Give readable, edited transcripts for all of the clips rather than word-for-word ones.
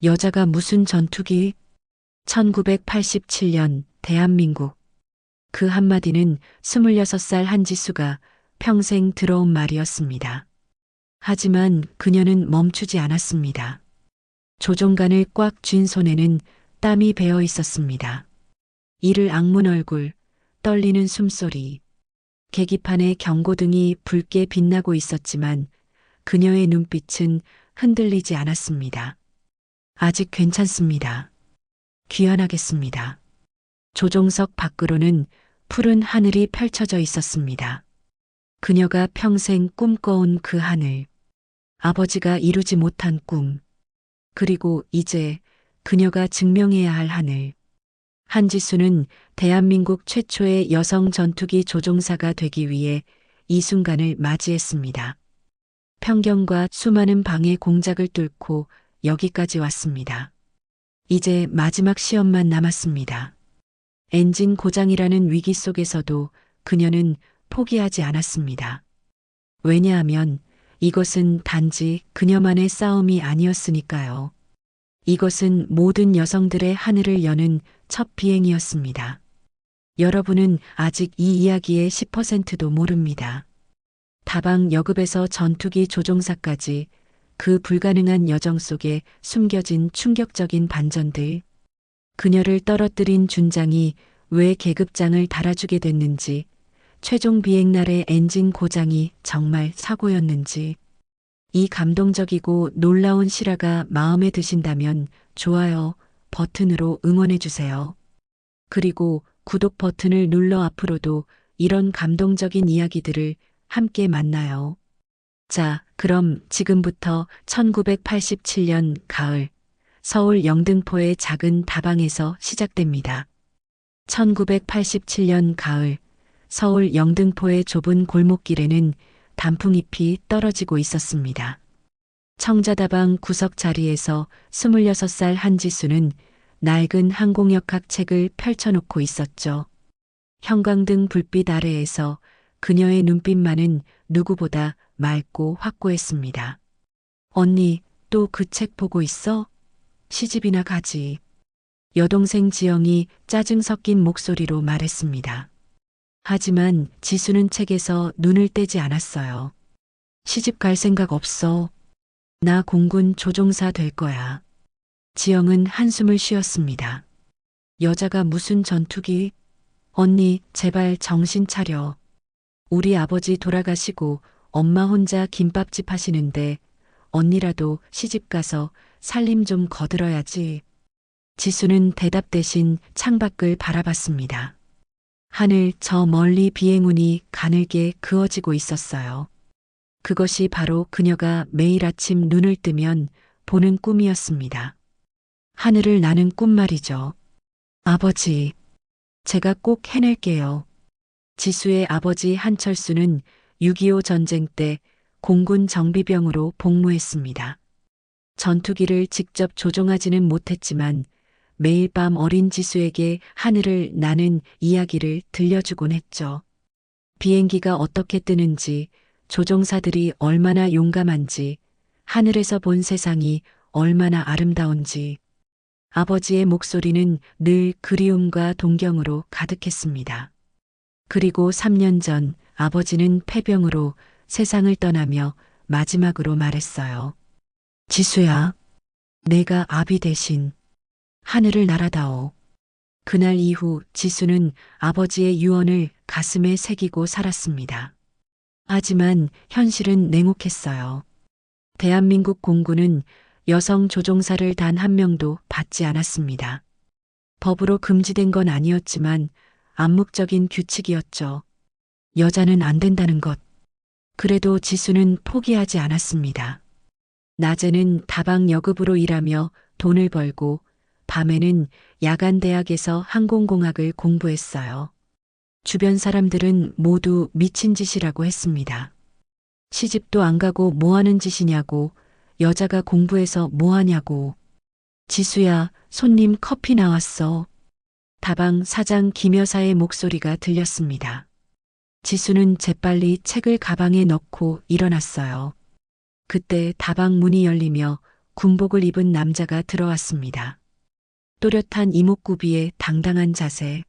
여자가 무슨 전투기? 1987년 대한민국. 그 한마디는 26살 한지수가 평생 들어온 말이었습니다. 하지만 그녀는 멈추지 않았습니다. 조종간을 꽉 쥔 손에는 땀이 배어 있었습니다. 이를 악문 얼굴, 떨리는 숨소리. 계기판에 경고등이 붉게 빛나고 있었지만 그녀의 눈빛은 흔들리지 않았습니다. 아직 괜찮습니다. 귀환하겠습니다. 조종석 밖으로는 푸른 하늘이 펼쳐져 있었습니다. 그녀가 평생 꿈꿔온 그 하늘. 아버지가 이루지 못한 꿈. 그리고 이제 그녀가 증명해야 할 하늘. 한지수는 대한민국 최초의 여성 전투기 조종사가 되기 위해 이 순간을 맞이했습니다. 편견과 수많은 방해 공작을 뚫고 여기까지 왔습니다. 이제 마지막 시험만 남았습니다. 엔진 고장이라는 위기 속에서도 그녀는 포기하지 않았습니다. 왜냐하면 이것은 단지 그녀만의 싸움이 아니었으니까요. 이것은 모든 여성들의 하늘을 여는 첫 비행이었습니다. 여러분은 아직 이 이야기의 10%도 모릅니다. 다방 여급에서 전투기 조종사까지 그 불가능한 여정 속에 숨겨진 충격적인 반전들. 그녀를 떨어뜨린 준장이 왜 계급장을 달아주게 됐는지, 최종 비행날의 엔진 고장이 정말 사고였는지. 이 감동적이고 놀라운 실화가 마음에 드신다면 좋아요 버튼으로 응원해주세요. 그리고 구독 버튼을 눌러 앞으로도 이런 감동적인 이야기들을 함께 만나요. 자, 그럼 지금부터 1987년 가을 서울 영등포의 작은 다방에서 시작됩니다. 1987년 가을 서울 영등포의 좁은 골목길에는 단풍잎이 떨어지고 있었습니다. 청자다방 구석 자리에서 26살 한지수는 낡은 항공역학 책을 펼쳐놓고 있었죠. 형광등 불빛 아래에서 그녀의 눈빛만은 누구보다 맑고 확고했습니다. 언니, 또 그 책 보고 있어? 시집이나 가지. 여동생 지영이 짜증 섞인 목소리로 말했습니다. 하지만 지수는 책에서 눈을 떼지 않았어요. 시집 갈 생각 없어. 나 공군 조종사 될 거야. 지영은 한숨을 쉬었습니다. 여자가 무슨 전투기? 언니, 제발 정신 차려. 우리 아버지 돌아가시고 엄마 혼자 김밥집 하시는데 언니라도 시집 가서 살림 좀 거들어야지. 지수는 대답 대신 창밖을 바라봤습니다. 하늘 저 멀리 비행운이 가늘게 그어지고 있었어요. 그것이 바로 그녀가 매일 아침 눈을 뜨면 보는 꿈이었습니다. 하늘을 나는 꿈 말이죠. 아버지, 제가 꼭 해낼게요. 지수의 아버지 한철수는 6.25 전쟁 때 공군 정비병으로 복무했습니다. 전투기를 직접 조종하지는 못했지만 매일 밤 어린 지수에게 하늘을 나는 이야기를 들려주곤 했죠. 비행기가 어떻게 뜨는지, 조종사들이 얼마나 용감한지, 하늘에서 본 세상이 얼마나 아름다운지. 아버지의 목소리는 늘 그리움과 동경으로 가득했습니다. 그리고 3년 전 아버지는 폐병으로 세상을 떠나며 마지막으로 말했어요. 지수야, 내가 아비 대신 하늘을 날아다오. 그날 이후 지수는 아버지의 유언을 가슴에 새기고 살았습니다. 하지만 현실은 냉혹했어요. 대한민국 공군은 여성 조종사를 단 한 명도 받지 않았습니다. 법으로 금지된 건 아니었지만 암묵적인 규칙이었죠. 여자는 안 된다는 것. 그래도 지수는 포기하지 않았습니다. 낮에는 다방 여급으로 일하며 돈을 벌고 밤에는 야간 대학에서 항공공학을 공부했어요. 주변 사람들은 모두 미친 짓이라고 했습니다. 시집도 안 가고 뭐 하는 짓이냐고, 여자가 공부해서 뭐 하냐고. 지수야, 손님 커피 나왔어. 다방 사장 김 여사의 목소리가 들렸습니다. 지수는 재빨리 책을 가방에 넣고 일어났어요. 그때 다방 문이 열리며 군복을 입은 남자가 들어왔습니다. 또렷한 이목구비에 당당한 자세,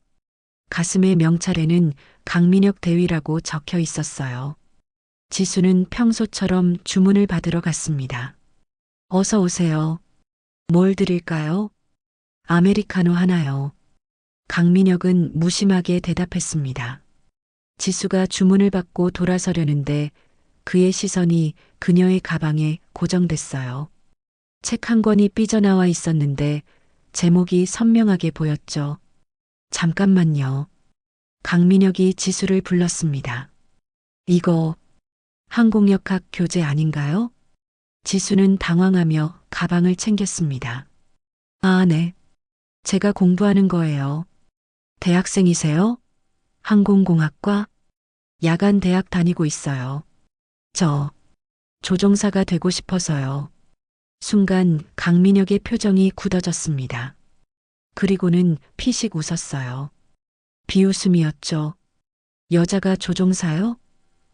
가슴의 명찰에는 강민혁 대위라고 적혀 있었어요. 지수는 평소처럼 주문을 받으러 갔습니다. 어서 오세요. 뭘 드릴까요? 아메리카노 하나요. 강민혁은 무심하게 대답했습니다. 지수가 주문을 받고 돌아서려는데 그의 시선이 그녀의 가방에 고정됐어요. 책 한 권이 삐져나와 있었는데 제목이 선명하게 보였죠. 잠깐만요. 강민혁이 지수를 불렀습니다. 이거 항공역학 교재 아닌가요? 지수는 당황하며 가방을 챙겼습니다. 아, 네. 제가 공부하는 거예요. 대학생이세요? 항공공학과? 야간 대학 다니고 있어요. 저 조종사가 되고 싶어서요. 순간 강민혁의 표정이 굳어졌습니다. 그리고는 피식 웃었어요. 비웃음이었죠. 여자가 조종사요?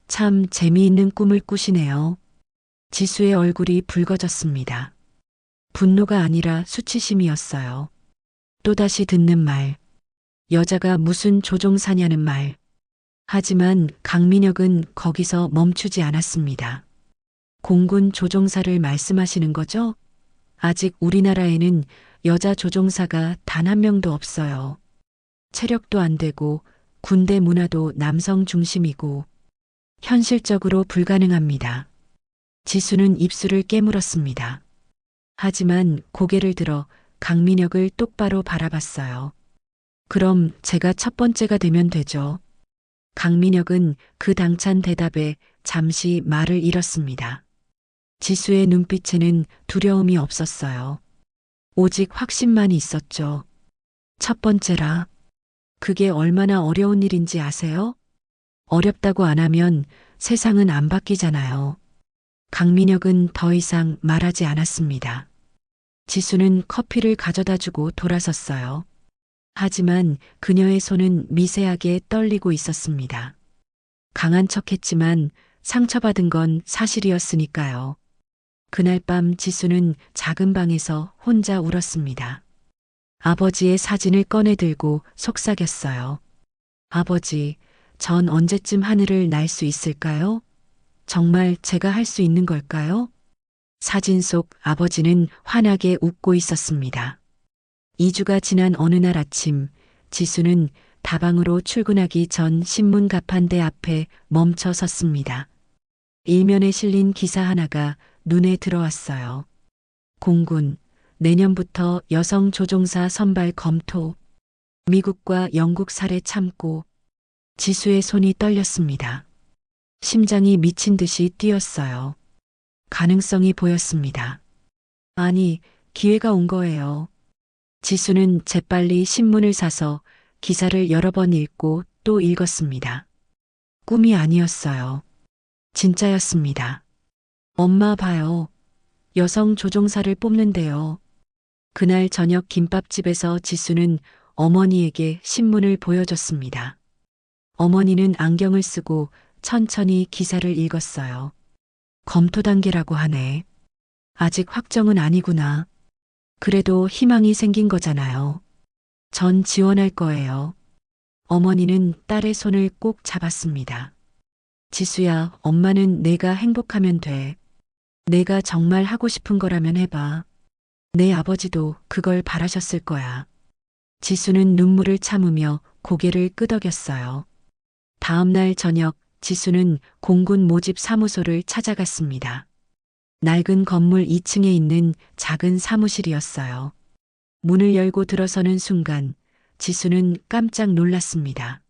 참 재미있는 꿈을 꾸시네요. 지수의 얼굴이 붉어졌습니다. 분노가 아니라 수치심이었어요. 또다시 듣는 말. 여자가 무슨 조종사냐는 말. 하지만 강민혁은 거기서 멈추지 않았습니다. 공군 조종사를 말씀하시는 거죠? 아직 우리나라에는 여자 조종사가 단 한 명도 없어요. 체력도 안 되고 군대 문화도 남성 중심이고 현실적으로 불가능합니다. 지수는 입술을 깨물었습니다. 하지만 고개를 들어 강민혁을 똑바로 바라봤어요. 그럼 제가 첫 번째가 되면 되죠. 강민혁은 그 당찬 대답에 잠시 말을 잃었습니다. 지수의 눈빛에는 두려움이 없었어요. 오직 확신만 있었죠. 첫 번째라. 그게 얼마나 어려운 일인지 아세요? 어렵다고 안 하면 세상은 안 바뀌잖아요. 강민혁은 더 이상 말하지 않았습니다. 지수는 커피를 가져다 주고 돌아섰어요. 하지만 그녀의 손은 미세하게 떨리고 있었습니다. 강한 척했지만 상처받은 건 사실이었으니까요. 그날 밤 지수는 작은 방에서 혼자 울었습니다. 아버지의 사진을 꺼내 들고 속삭였어요. 아버지, 전 언제쯤 하늘을 날 수 있을까요? 정말 제가 할 수 있는 걸까요? 사진 속 아버지는 환하게 웃고 있었습니다. 2주가 지난 어느 날 아침, 지수는 다방으로 출근하기 전 신문 가판대 앞에 멈춰 섰습니다. 일면에 실린 기사 하나가 눈에 들어왔어요. 공군, 내년부터 여성 조종사 선발 검토. 미국과 영국 사례 참고. 지수의 손이 떨렸습니다. 심장이 미친 듯이 뛰었어요. 가능성이 보였습니다. 아니, 기회가 온 거예요. 지수는 재빨리 신문을 사서 기사를 여러 번 읽고 또 읽었습니다. 꿈이 아니었어요. 진짜였습니다. 엄마 봐요. 여성 조종사를 뽑는데요. 그날 저녁 김밥집에서 지수는 어머니에게 신문을 보여줬습니다. 어머니는 안경을 쓰고 천천히 기사를 읽었어요. 검토 단계라고 하네. 아직 확정은 아니구나. 그래도 희망이 생긴 거잖아요. 전 지원할 거예요. 어머니는 딸의 손을 꼭 잡았습니다. 지수야, 엄마는 내가 행복하면 돼. 내가 정말 하고 싶은 거라면 해봐. 내 아버지도 그걸 바라셨을 거야. 지수는 눈물을 참으며 고개를 끄덕였어요. 다음 날 저녁 지수는 공군 모집 사무소를 찾아갔습니다. 낡은 건물 2층에 있는 작은 사무실이었어요. 문을 열고 들어서는 순간 지수는 깜짝 놀랐습니다.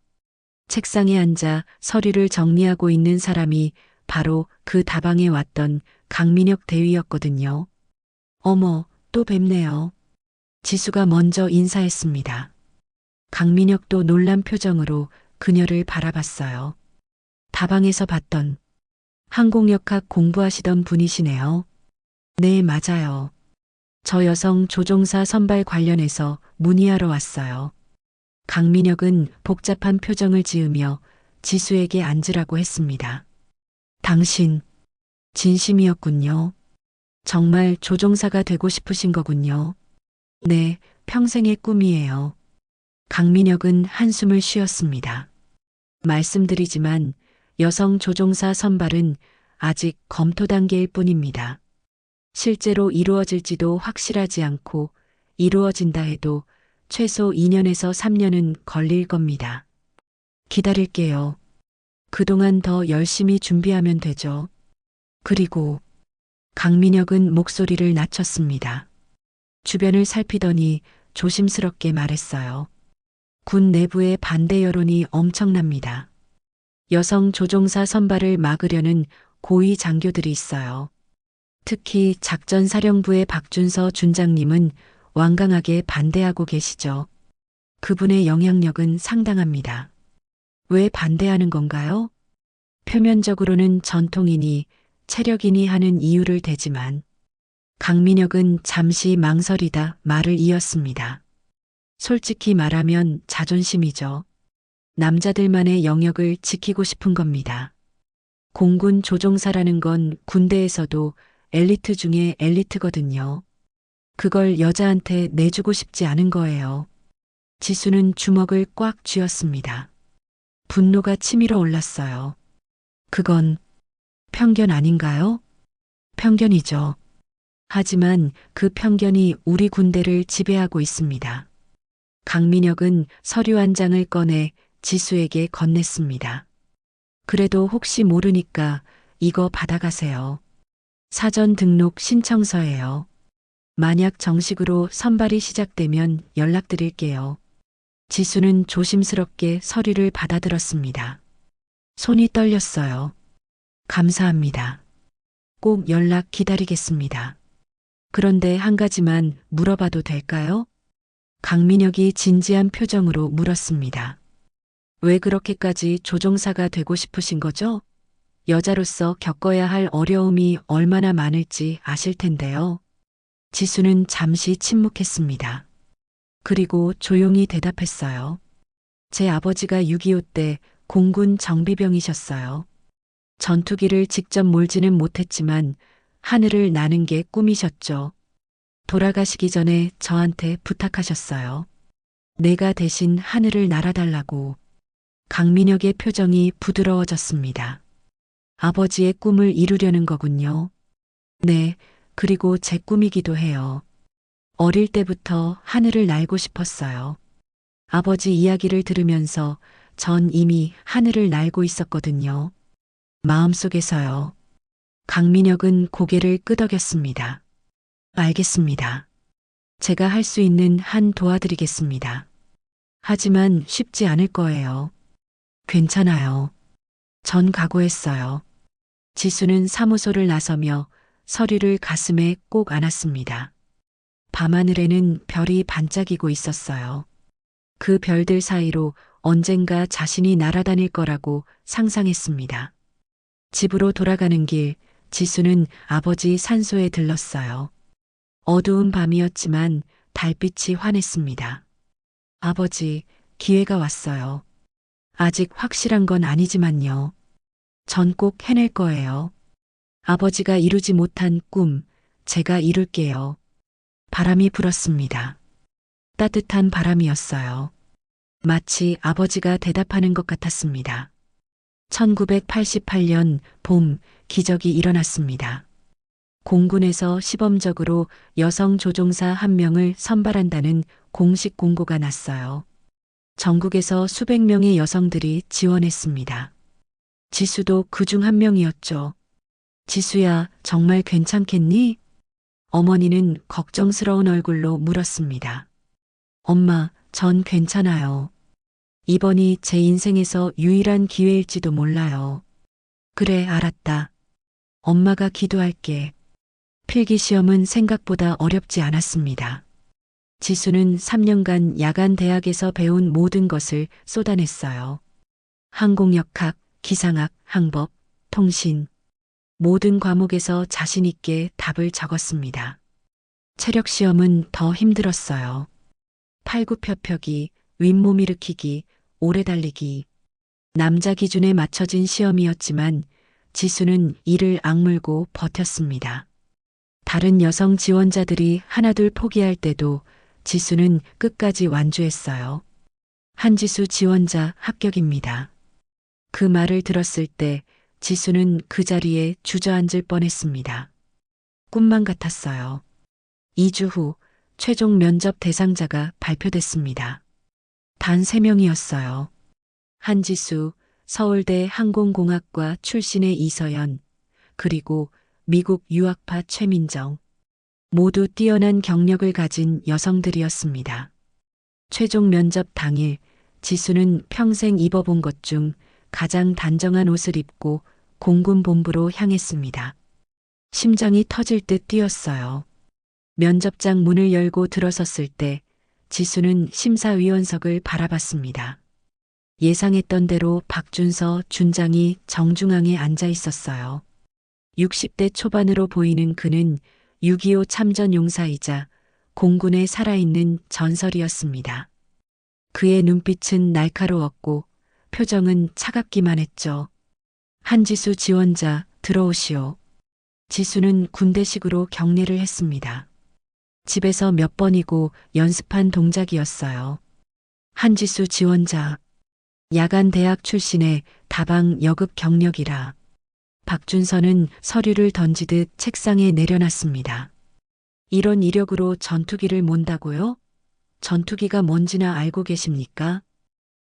책상에 앉아 서류를 정리하고 있는 사람이 바로 그 다방에 왔던 강민혁 대위였거든요. 어머, 또 뵙네요. 지수가 먼저 인사했습니다. 강민혁도 놀란 표정으로 그녀를 바라봤어요. 다방에서 봤던 항공역학 공부하시던 분이시네요. 네, 맞아요. 저 여성 조종사 선발 관련해서 문의하러 왔어요. 강민혁은 복잡한 표정을 지으며 지수에게 앉으라고 했습니다. 당신, 진심이었군요. 정말 조종사가 되고 싶으신 거군요. 네, 평생의 꿈이에요. 강민혁은 한숨을 쉬었습니다. 말씀드리지만 여성 조종사 선발은 아직 검토 단계일 뿐입니다. 실제로 이루어질지도 확실하지 않고 이루어진다 해도 최소 2년에서 3년은 걸릴 겁니다. 기다릴게요. 그동안 더 열심히 준비하면 되죠. 그리고 강민혁은 목소리를 낮췄습니다. 주변을 살피더니 조심스럽게 말했어요. 군 내부의 반대 여론이 엄청납니다. 여성 조종사 선발을 막으려는 고위 장교들이 있어요. 특히 작전사령부의 박준서 준장님은 완강하게 반대하고 계시죠. 그분의 영향력은 상당합니다. 왜 반대하는 건가요? 표면적으로는 전통이니 체력이니 하는 이유를 대지만 강민혁은 잠시 망설이다 말을 이었습니다. 솔직히 말하면 자존심이죠. 남자들만의 영역을 지키고 싶은 겁니다. 공군 조종사라는 건 군대에서도 엘리트 중에 엘리트거든요. 그걸 여자한테 내주고 싶지 않은 거예요. 지수는 주먹을 꽉 쥐었습니다. 분노가 치밀어 올랐어요. 그건 편견 아닌가요? 편견이죠. 하지만 그 편견이 우리 군대를 지배하고 있습니다. 강민혁은 서류 한 장을 꺼내 지수에게 건넸습니다. 그래도 혹시 모르니까 이거 받아가세요. 사전 등록 신청서예요. 만약 정식으로 선발이 시작되면 연락드릴게요. 지수는 조심스럽게 서류를 받아들었습니다. 손이 떨렸어요. 감사합니다. 꼭 연락 기다리겠습니다. 그런데 한 가지만 물어봐도 될까요? 강민혁이 진지한 표정으로 물었습니다. 왜 그렇게까지 조종사가 되고 싶으신 거죠? 여자로서 겪어야 할 어려움이 얼마나 많을지 아실 텐데요. 지수는 잠시 침묵했습니다. 그리고 조용히 대답했어요. 제 아버지가 6.25 때 공군 정비병이셨어요. 전투기를 직접 몰지는 못했지만 하늘을 나는 게 꿈이셨죠. 돌아가시기 전에 저한테 부탁하셨어요. 내가 대신 하늘을 날아달라고. 강민혁의 표정이 부드러워졌습니다. 아버지의 꿈을 이루려는 거군요. 네, 그리고 제 꿈이기도 해요. 어릴 때부터 하늘을 날고 싶었어요. 아버지 이야기를 들으면서 전 이미 하늘을 날고 있었거든요. 마음속에서요. 강민혁은 고개를 끄덕였습니다. 알겠습니다. 제가 할 수 있는 한 도와드리겠습니다. 하지만 쉽지 않을 거예요. 괜찮아요. 전 각오했어요. 지수는 사무소를 나서며 서류를 가슴에 꼭 안았습니다. 밤하늘에는 별이 반짝이고 있었어요. 그 별들 사이로 언젠가 자신이 날아다닐 거라고 상상했습니다. 집으로 돌아가는 길, 지수는 아버지 산소에 들렀어요. 어두운 밤이었지만 달빛이 환했습니다. 아버지, 기회가 왔어요. 아직 확실한 건 아니지만요. 전 꼭 해낼 거예요. 아버지가 이루지 못한 꿈, 제가 이룰게요. 바람이 불었습니다. 따뜻한 바람이었어요. 마치 아버지가 대답하는 것 같았습니다. 1988년 봄, 기적이 일어났습니다. 공군에서 시범적으로 여성 조종사 한 명을 선발한다는 공식 공고가 났어요. 전국에서 수백 명의 여성들이 지원했습니다. 지수도 그중 한 명이었죠. 지수야, 정말 괜찮겠니? 어머니는 걱정스러운 얼굴로 물었습니다. 엄마, 전 괜찮아요. 이번이 제 인생에서 유일한 기회일지도 몰라요. 그래, 알았다. 엄마가 기도할게. 필기시험은 생각보다 어렵지 않았습니다. 지수는 3년간 야간 대학에서 배운 모든 것을 쏟아냈어요. 항공역학, 기상학, 항법, 통신. 모든 과목에서 자신 있게 답을 적었습니다. 체력 시험은 더 힘들었어요. 팔굽혀펴기, 윗몸 일으키기, 오래 달리기. 남자 기준에 맞춰진 시험이었지만 지수는 이를 악물고 버텼습니다. 다른 여성 지원자들이 하나둘 포기할 때도 지수는 끝까지 완주했어요. 한지수 지원자 합격입니다. 그 말을 들었을 때 지수는 그 자리에 주저앉을 뻔했습니다. 꿈만 같았어요. 2주 후 최종 면접 대상자가 발표됐습니다. 단 3명이었어요. 한지수, 서울대 항공공학과 출신의 이서연, 그리고 미국 유학파 최민정. 모두 뛰어난 경력을 가진 여성들이었습니다. 최종 면접 당일 지수는 평생 입어본 것 중 가장 단정한 옷을 입고 공군 본부로 향했습니다. 심장이 터질 듯 뛰었어요. 면접장 문을 열고 들어섰을 때 지수는 심사위원석을 바라봤습니다. 예상했던 대로 박준서 준장이 정중앙에 앉아 있었어요. 60대 초반으로 보이는 그는 6.25 참전 용사이자 공군에 살아있는 전설이었습니다. 그의 눈빛은 날카로웠고 표정은 차갑기만 했죠. 한지수 지원자 들어오시오. 지수는 군대식으로 경례를 했습니다. 집에서 몇 번이고 연습한 동작이었어요. 한지수 지원자, 야간 대학 출신의 다방 여급 경력이라. 박준서는 서류를 던지듯 책상에 내려놨습니다. 이런 이력으로 전투기를 몬다고요? 전투기가 뭔지나 알고 계십니까?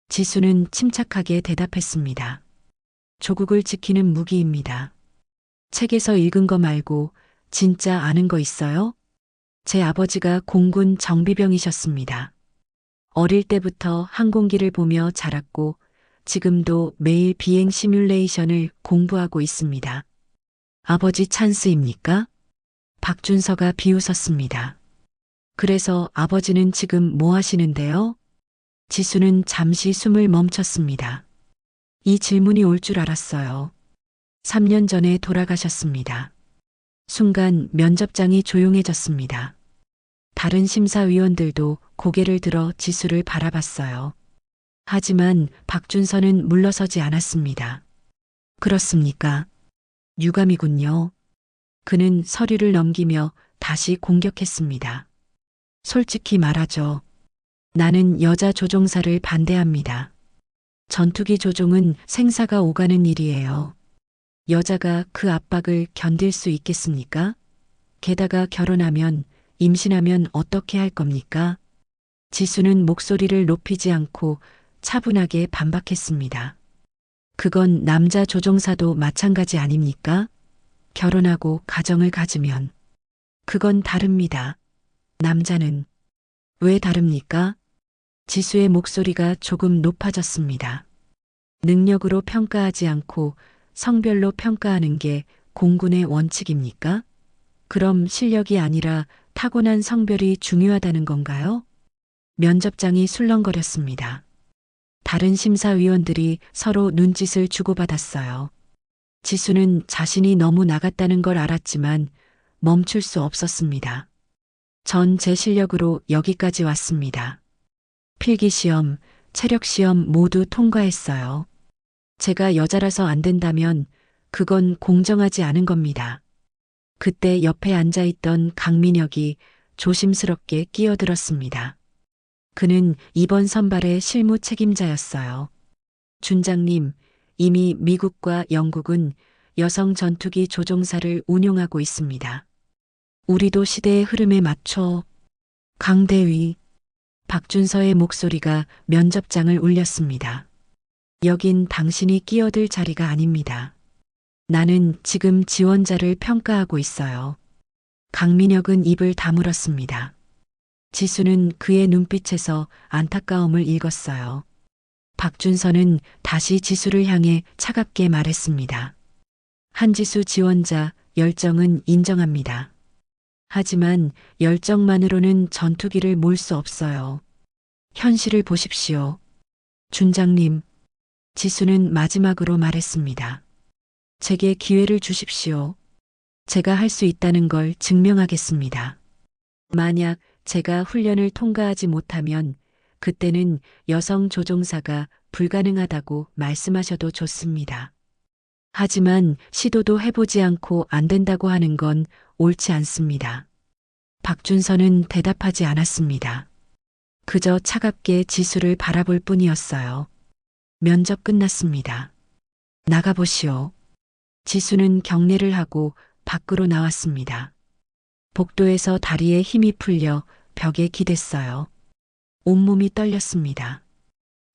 지수는 침착하게 대답했습니다. 조국을 지키는 무기입니다. 책에서 읽은 거 말고 진짜 아는 거 있어요? 제 아버지가 공군 정비병이셨습니다. 어릴 때부터 항공기를 보며 자랐고 지금도 매일 비행 시뮬레이션을 공부하고 있습니다. 아버지 찬스입니까? 박준서가 비웃었습니다. 그래서 아버지는 지금 뭐 하시는데요? 지수는 잠시 숨을 멈췄습니다. 이 질문이 올 줄 알았어요. 3년 전에 돌아가셨습니다. 순간 면접장이 조용해졌습니다. 다른 심사위원들도 고개를 들어 지수를 바라봤어요. 하지만 박준서는 물러서지 않았습니다. 그렇습니까? 유감이군요. 그는 서류를 넘기며 다시 공격했습니다. 솔직히 말하죠. 나는 여자 조종사를 반대합니다. 전투기 조종은 생사가 오가는 일이에요. 여자가 그 압박을 견딜 수 있겠습니까? 게다가 결혼하면, 임신하면 어떻게 할 겁니까? 지수는 목소리를 높이지 않고 차분하게 반박했습니다. 그건 남자 조종사도 마찬가지 아닙니까? 결혼하고 가정을 가지면. 그건 다릅니다. 남자는. 왜 다릅니까? 지수의 목소리가 조금 높아졌습니다. 능력으로 평가하지 않고 성별로 평가하는 게 공군의 원칙입니까? 그럼 실력이 아니라 타고난 성별이 중요하다는 건가요? 면접장이 술렁거렸습니다. 다른 심사위원들이 서로 눈짓을 주고받았어요. 지수는 자신이 너무 나갔다는 걸 알았지만 멈출 수 없었습니다. 전 제 실력으로 여기까지 왔습니다. 필기시험, 체력시험 모두 통과했어요. 제가 여자라서 안 된다면 그건 공정하지 않은 겁니다. 그때 옆에 앉아있던 강민혁이 조심스럽게 끼어들었습니다. 그는 이번 선발의 실무 책임자였어요. 준장님, 이미 미국과 영국은 여성 전투기 조종사를 운용하고 있습니다. 우리도 시대의 흐름에 맞춰. 강대위. 박준서의 목소리가 면접장을 울렸습니다. 여긴 당신이 끼어들 자리가 아닙니다. 나는 지금 지원자를 평가하고 있어요. 강민혁은 입을 다물었습니다. 지수는 그의 눈빛에서 안타까움을 읽었어요. 박준서는 다시 지수를 향해 차갑게 말했습니다. 한지수 지원자 열정은 인정합니다. 하지만 열정만으로는 전투기를 몰 수 없어요. 현실을 보십시오. 준장님, 지수는 마지막으로 말했습니다. 제게 기회를 주십시오. 제가 할 수 있다는 걸 증명하겠습니다. 만약 제가 훈련을 통과하지 못하면 그때는 여성 조종사가 불가능하다고 말씀하셔도 좋습니다. 하지만 시도도 해보지 않고 안 된다고 하는 건 옳지 않습니다. 박준서는 대답하지 않았습니다. 그저 차갑게 지수를 바라볼 뿐이었어요. 면접 끝났습니다. 나가보시오. 지수는 경례를 하고 밖으로 나왔습니다. 복도에서 다리에 힘이 풀려 벽에 기댔어요. 온몸이 떨렸습니다.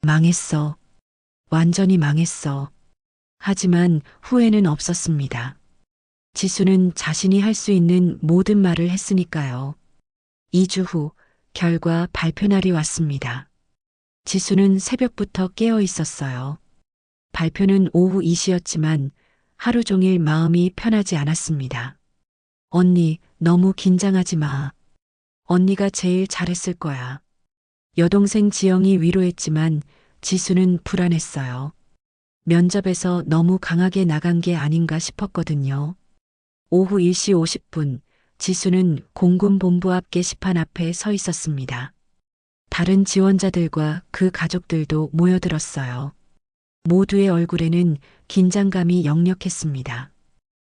망했어. 완전히 망했어. 하지만 후회는 없었습니다. 지수는 자신이 할 수 있는 모든 말을 했으니까요. 2주 후 결과 발표 날이 왔습니다. 지수는 새벽부터 깨어 있었어요. 발표는 오후 2시였지만 하루 종일 마음이 편하지 않았습니다. 언니, 너무 긴장하지 마. 언니가 제일 잘했을 거야. 여동생 지영이 위로했지만 지수는 불안했어요. 면접에서 너무 강하게 나간 게 아닌가 싶었거든요. 오후 1시 50분, 지수는 공군본부 앞 게시판 앞에 서 있었습니다. 다른 지원자들과 그 가족들도 모여들었어요. 모두의 얼굴에는 긴장감이 역력했습니다.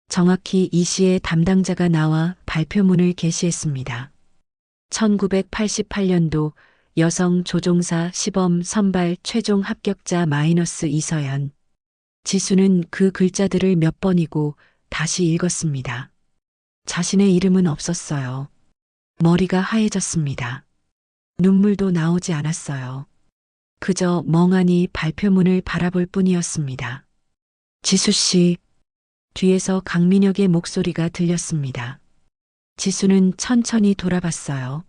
정확히 이 시에 담당자가 나와 발표문을 게시했습니다. 1988년도 여성 조종사 시범 선발 최종 합격자 마이너스 이서연. 지수는 그 글자들을 몇 번이고 다시 읽었습니다. 자신의 이름은 없었어요. 머리가 하얘졌습니다. 눈물도 나오지 않았어요. 그저 멍하니 발표문을 바라볼 뿐이었습니다. 지수 씨, 뒤에서 강민혁의 목소리가 들렸습니다. 지수는 천천히 돌아봤어요.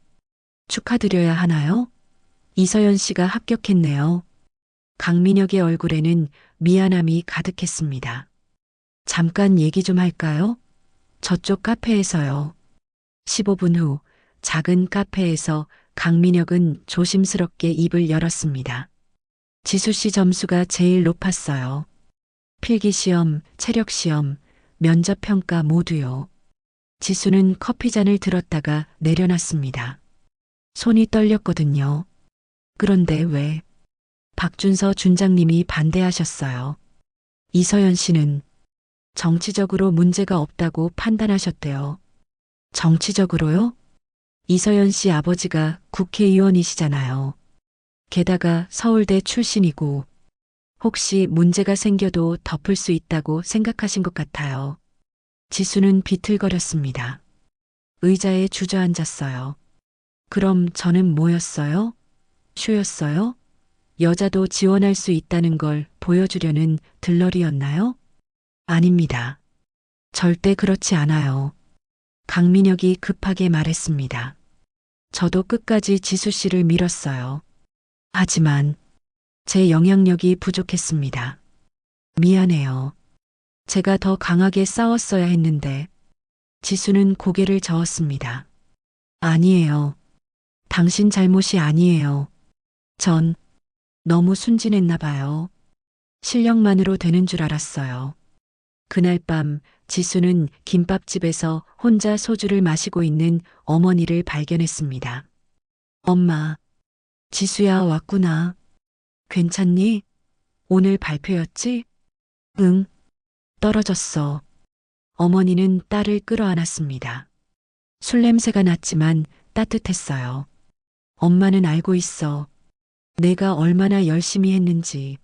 축하드려야 하나요? 이서연 씨가 합격했네요. 강민혁의 얼굴에는 미안함이 가득했습니다. 잠깐 얘기 좀 할까요? 저쪽 카페에서요. 15분 후 작은 카페에서 강민혁은 조심스럽게 입을 열었습니다. 지수 씨 점수가 제일 높았어요. 필기시험, 체력시험, 면접평가 모두요. 지수는 커피잔을 들었다가 내려놨습니다. 손이 떨렸거든요. 그런데 왜? 박준서 준장님이 반대하셨어요. 이서연 씨는 정치적으로 문제가 없다고 판단하셨대요. 정치적으로요? 이서연 씨 아버지가 국회의원이시잖아요. 게다가 서울대 출신이고 혹시 문제가 생겨도 덮을 수 있다고 생각하신 것 같아요. 지수는 비틀거렸습니다. 의자에 주저앉았어요. 그럼 저는 뭐였어요? 쇼였어요? 여자도 지원할 수 있다는 걸 보여주려는 들러리였나요? 아닙니다. 절대 그렇지 않아요. 강민혁이 급하게 말했습니다. 저도 끝까지 지수 씨를 밀었어요. 하지만 제 영향력이 부족했습니다. 미안해요. 제가 더 강하게 싸웠어야 했는데. 지수는 고개를 저었습니다. 아니에요. 당신 잘못이 아니에요. 전 너무 순진했나 봐요. 실력만으로 되는 줄 알았어요. 그날 밤 지수는 김밥집에서 혼자 소주를 마시고 있는 어머니를 발견했습니다. 엄마, 지수야 왔구나. 괜찮니? 오늘 발표였지? 응, 떨어졌어. 어머니는 딸을 끌어안았습니다. 술 냄새가 났지만 따뜻했어요. 엄마는 알고 있어. 내가 얼마나 열심히 했는지.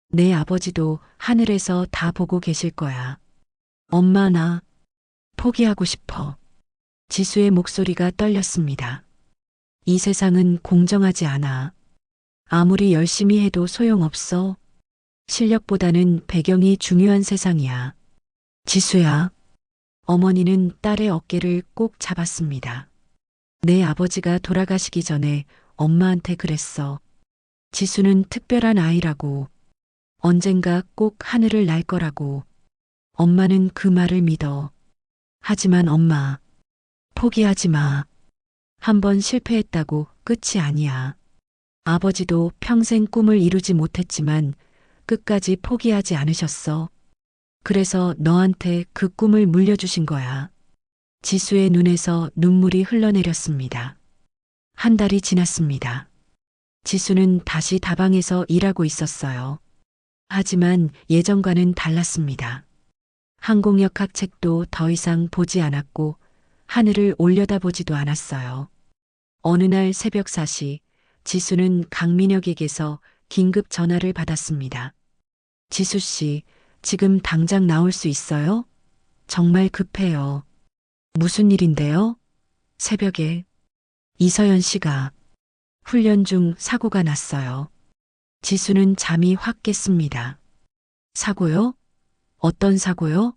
내 아버지도 하늘에서 다 보고 계실 거야. 엄마 나 포기하고 싶어. 지수의 목소리가 떨렸습니다. 이 세상은 공정하지 않아. 아무리 열심히 해도 소용없어. 실력보다는 배경이 중요한 세상이야. 지수야. 어머니는 딸의 어깨를 꼭 잡았습니다. 내 아버지가 돌아가시기 전에 엄마한테 그랬어. 지수는 특별한 아이라고. 언젠가 꼭 하늘을 날 거라고. 엄마는 그 말을 믿어. 하지만 엄마, 포기하지 마. 한번 실패했다고 끝이 아니야. 아버지도 평생 꿈을 이루지 못했지만 끝까지 포기하지 않으셨어. 그래서 너한테 그 꿈을 물려주신 거야. 지수의 눈에서 눈물이 흘러내렸습니다. 한 달이 지났습니다. 지수는 다시 다방에서 일하고 있었어요. 하지만 예전과는 달랐습니다. 항공역학 책도 더 이상 보지 않았고 하늘을 올려다보지도 않았어요. 어느 날 새벽 4시 지수는 강민혁에게서 긴급 전화를 받았습니다. 지수 씨, 지금 당장 나올 수 있어요? 정말 급해요. 무슨 일인데요? 새벽에 이서연 씨가 훈련 중 사고가 났어요. 지수는 잠이 확 깼습니다. 사고요? 어떤 사고요?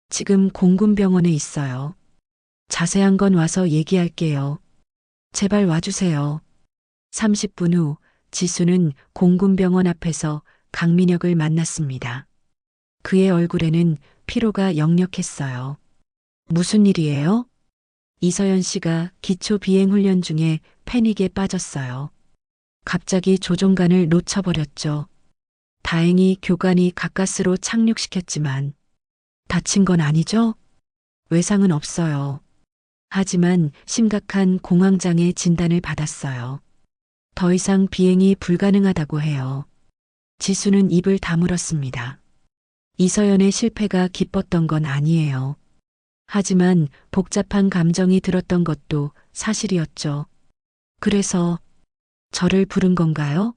지금 공군병원에 있어요. 자세한 건 와서 얘기할게요. 제발 와주세요. 30분 후 지수는 공군병원 앞에서 강민혁을 만났습니다. 그의 얼굴에는 피로가 역력했어요. 무슨 일이에요? 이서연 씨가 기초 비행 훈련 중에 패닉에 빠졌어요. 갑자기 조종간을 놓쳐버렸죠. 다행히 교관이 가까스로 착륙시켰지만 다친 건 아니죠? 외상은 없어요. 하지만 심각한 공황장애 진단을 받았어요. 더 이상 비행이 불가능하다고 해요. 지수는 입을 다물었습니다. 이서연의 실패가 기뻤던 건 아니에요. 하지만 복잡한 감정이 들었던 것도 사실이었죠. 그래서 저를 부른 건가요?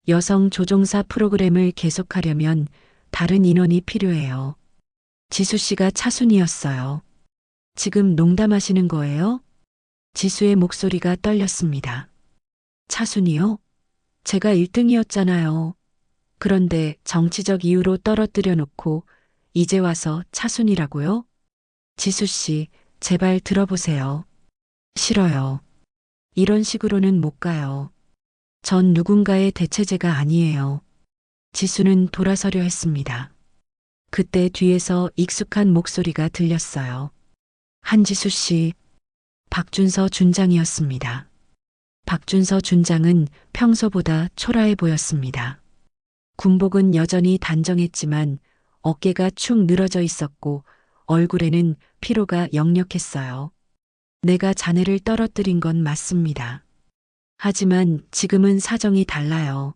여성 조종사 프로그램을 계속하려면 다른 인원이 필요해요. 지수 씨가 차순이었어요. 지금 농담하시는 거예요? 지수의 목소리가 떨렸습니다. 차순이요? 제가 1등이었잖아요. 그런데 정치적 이유로 떨어뜨려 놓고 이제 와서 차순이라고요? 지수 씨, 제발 들어보세요. 싫어요. 이런 식으로는 못 가요. 전 누군가의 대체제가 아니에요. 지수는 돌아서려 했습니다. 그때 뒤에서 익숙한 목소리가 들렸어요. 한지수 씨, 박준서 준장이었습니다. 박준서 준장은 평소보다 초라해 보였습니다. 군복은 여전히 단정했지만 어깨가 축 늘어져 있었고 얼굴에는 피로가 역력했어요. 내가 자네를 떨어뜨린 건 맞습니다. 하지만 지금은 사정이 달라요.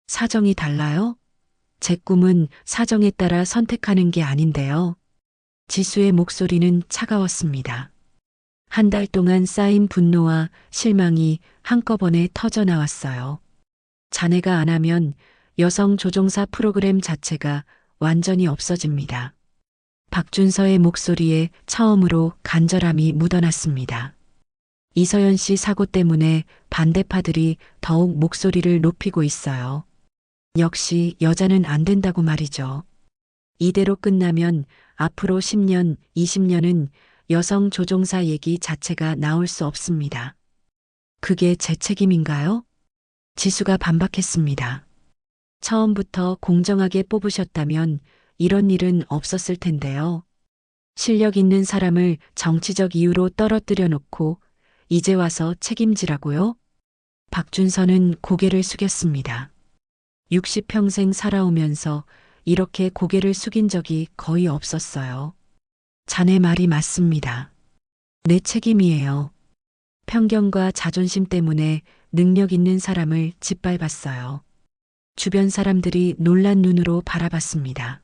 사정이 달라요? 제 꿈은 사정에 따라 선택하는 게 아닌데요. 지수의 목소리는 차가웠습니다. 한 달 동안 쌓인 분노와 실망이 한꺼번에 터져 나왔어요. 자네가 안 하면 여성 조종사 프로그램 자체가 완전히 없어집니다. 박준서의 목소리에 처음으로 간절함이 묻어났습니다. 이서연 씨 사고 때문에 반대파들이 더욱 목소리를 높이고 있어요. 역시 여자는 안 된다고 말이죠. 이대로 끝나면 앞으로 10년, 20년은 여성 조종사 얘기 자체가 나올 수 없습니다. 그게 제 책임인가요? 지수가 반박했습니다. 처음부터 공정하게 뽑으셨다면 이런 일은 없었을 텐데요. 실력 있는 사람을 정치적 이유로 떨어뜨려 놓고 이제 와서 책임지라고요? 박준서는 고개를 숙였습니다. 60평생 살아오면서 이렇게 고개를 숙인 적이 거의 없었어요. 자네 말이 맞습니다. 내 책임이에요. 편견과 자존심 때문에 능력 있는 사람을 짓밟았어요. 주변 사람들이 놀란 눈으로 바라봤습니다.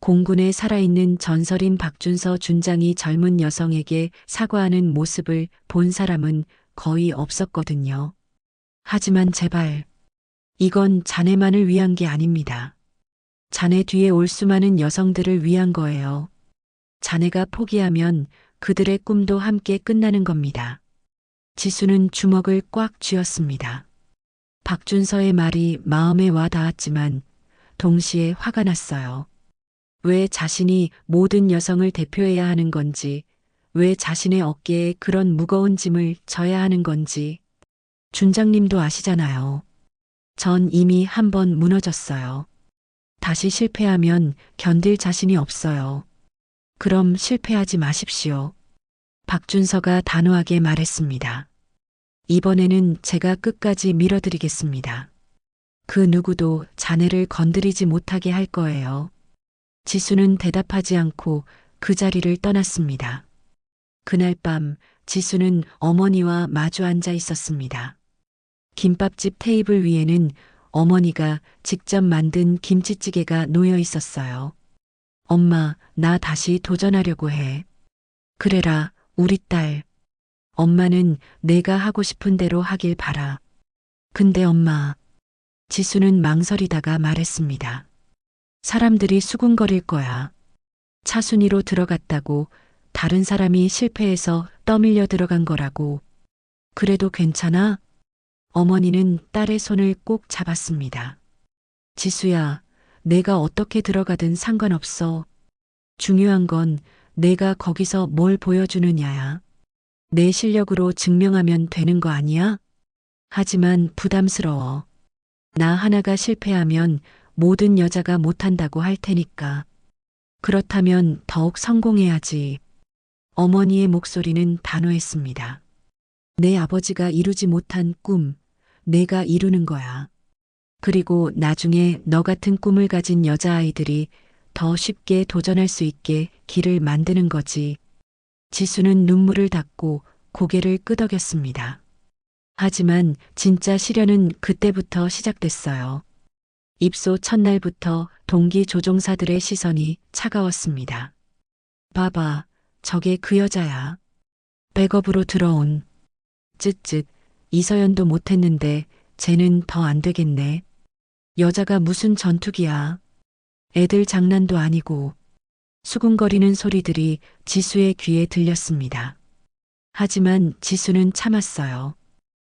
공군에 살아있는 전설인 박준서 준장이 젊은 여성에게 사과하는 모습을 본 사람은 거의 없었거든요. 하지만 제발, 이건 자네만을 위한 게 아닙니다. 자네 뒤에 올 수많은 여성들을 위한 거예요. 자네가 포기하면 그들의 꿈도 함께 끝나는 겁니다. 지수는 주먹을 꽉 쥐었습니다. 박준서의 말이 마음에 와 닿았지만 동시에 화가 났어요. 왜 자신이 모든 여성을 대표해야 하는 건지, 왜 자신의 어깨에 그런 무거운 짐을 져야 하는 건지. 준장님도 아시잖아요. 전 이미 한 번 무너졌어요. 다시 실패하면 견딜 자신이 없어요. 그럼 실패하지 마십시오. 박준서가 단호하게 말했습니다. 이번에는 제가 끝까지 밀어드리겠습니다. 그 누구도 자네를 건드리지 못하게 할 거예요. 지수는 대답하지 않고 그 자리를 떠났습니다. 그날 밤 지수는 어머니와 마주 앉아 있었습니다. 김밥집 테이블 위에는 어머니가 직접 만든 김치찌개가 놓여 있었어요. 엄마, 나 다시 도전하려고 해. 그래라, 우리 딸. 엄마는 내가 하고 싶은 대로 하길 바라. 근데 엄마. 지수는 망설이다가 말했습니다. 사람들이 수군거릴 거야. 차순위로 들어갔다고, 다른 사람이 실패해서 떠밀려 들어간 거라고. 그래도 괜찮아? 어머니는 딸의 손을 꼭 잡았습니다. 지수야, 내가 어떻게 들어가든 상관없어. 중요한 건 내가 거기서 뭘 보여주느냐야. 내 실력으로 증명하면 되는 거 아니야? 하지만 부담스러워. 나 하나가 실패하면 모든 여자가 못한다고 할 테니까. 그렇다면 더욱 성공해야지. 어머니의 목소리는 단호했습니다. 내 아버지가 이루지 못한 꿈, 내가 이루는 거야. 그리고 나중에 너 같은 꿈을 가진 여자아이들이 더 쉽게 도전할 수 있게 길을 만드는 거지. 지수는 눈물을 닦고 고개를 끄덕였습니다. 하지만 진짜 시련은 그때부터 시작됐어요. 입소 첫날부터 동기 조종사들의 시선이 차가웠습니다. 봐봐, 저게 그 여자야. 백업으로 들어온. 쯧쯧, 이서연도 못했는데 쟤는 더 안 되겠네. 여자가 무슨 전투기야. 애들 장난도 아니고. 수군거리는 소리들이 지수의 귀에 들렸습니다. 하지만 지수는 참았어요.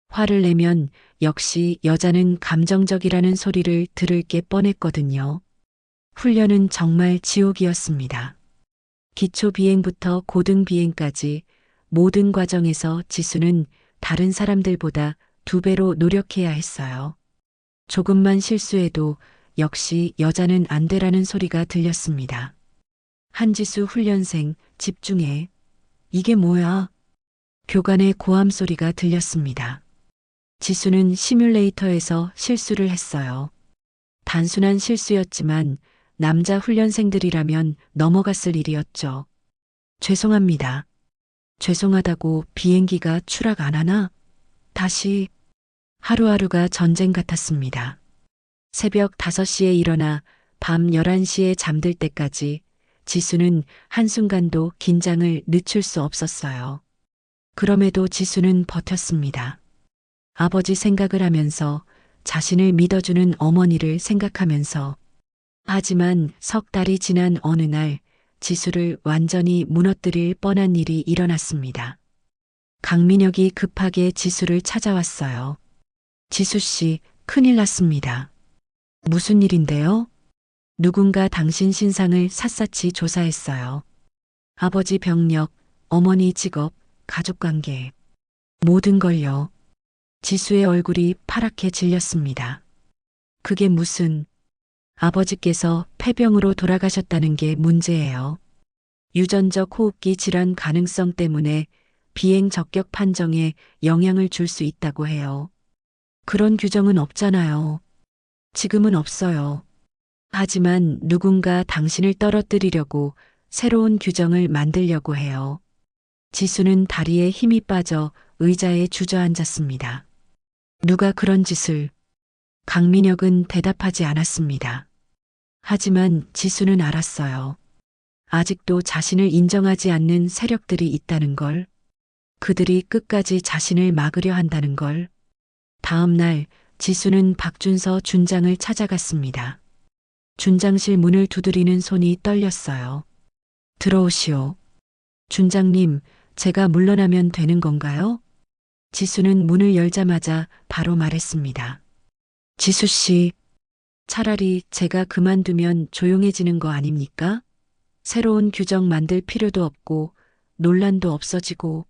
화를 내면 역시 여자는 감정적이라는 소리를 들을 게 뻔했거든요. 훈련은 정말 지옥이었습니다. 기초 비행부터 고등 비행까지 모든 과정에서 지수는 다른 사람들보다 2배로 노력해야 했어요. 조금만 실수해도 역시 여자는 안 되라는 소리가 들렸습니다. 한지수 훈련생, 집중해. 이게 뭐야? 교관의 고함 소리가 들렸습니다. 지수는 시뮬레이터에서 실수를 했어요. 단순한 실수였지만 남자 훈련생들이라면 넘어갔을 일이었죠. 죄송합니다. 죄송하다고 비행기가 추락 안 하나? 다시. 하루하루가 전쟁 같았습니다. 새벽 5시에 일어나 밤 11시에 잠들 때까지 지수는 한순간도 긴장을 늦출 수 없었어요. 그럼에도 지수는 버텼습니다. 아버지 생각을 하면서 자신을 믿어주는 어머니를 생각하면서. 하지만 석 달이 지난 어느 날 지수를 완전히 무너뜨릴 뻔한 일이 일어났습니다. 강민혁이 급하게 지수를 찾아왔어요. 지수 씨, 큰일 났습니다. 무슨 일인데요? 누군가 당신 신상을 샅샅이 조사했어요. 아버지 병력, 어머니 직업, 가족관계. 모든 걸요. 지수의 얼굴이 파랗게 질렸습니다. 그게 무슨... 아버지께서 폐병으로 돌아가셨다는 게 문제예요. 유전적 호흡기 질환 가능성 때문에 비행 적격 판정에 영향을 줄 수 있다고 해요. 그런 규정은 없잖아요. 지금은 없어요. 하지만 누군가 당신을 떨어뜨리려고 새로운 규정을 만들려고 해요. 지수는 다리에 힘이 빠져 의자에 주저앉았습니다. 누가 그런 짓을... 강민혁은 대답하지 않았습니다. 하지만 지수는 알았어요. 아직도 자신을 인정하지 않는 세력들이 있다는 걸. 그들이 끝까지 자신을 막으려 한다는 걸. 다음 날 지수는 박준서 준장을 찾아갔습니다. 준장실 문을 두드리는 손이 떨렸어요. 들어오시오. 준장님, 제가 물러나면 되는 건가요? 지수는 문을 열자마자 바로 말했습니다. 지수 씨, 차라리 제가 그만두면 조용해지는 거 아닙니까? 새로운 규정 만들 필요도 없고 논란도 없어지고.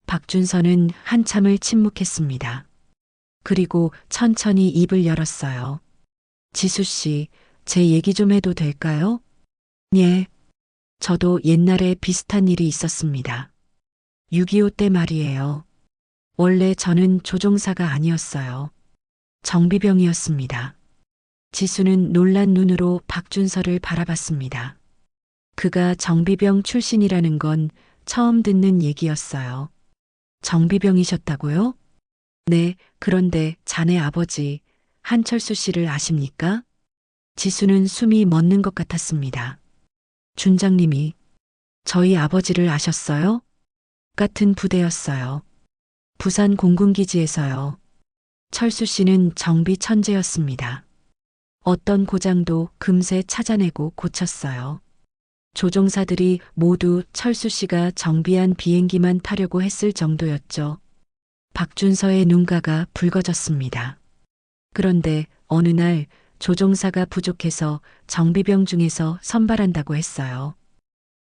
박준서는 한참을 침묵했습니다. 그리고 천천히 입을 열었어요. 지수 씨, 제 얘기 좀 해도 될까요? 예. 저도 옛날에 비슷한 일이 있었습니다. 6.25 때 말이에요. 원래 저는 조종사가 아니었어요. 정비병이었습니다. 지수는 놀란 눈으로 박준서를 바라봤습니다. 그가 정비병 출신이라는 건 처음 듣는 얘기였어요. 정비병이셨다고요? 네, 그런데 자네 아버지, 한철수 씨를 아십니까? 지수는 숨이 멎는 것 같았습니다. 준장님이 저희 아버지를 아셨어요? 같은 부대였어요. 부산 공군기지에서요. 철수 씨는 정비 천재였습니다. 어떤 고장도 금세 찾아내고 고쳤어요. 조종사들이 모두 철수 씨가 정비한 비행기만 타려고 했을 정도였죠. 박준서의 눈가가 붉어졌습니다. 그런데 어느 날 조종사가 부족해서 정비병 중에서 선발한다고 했어요.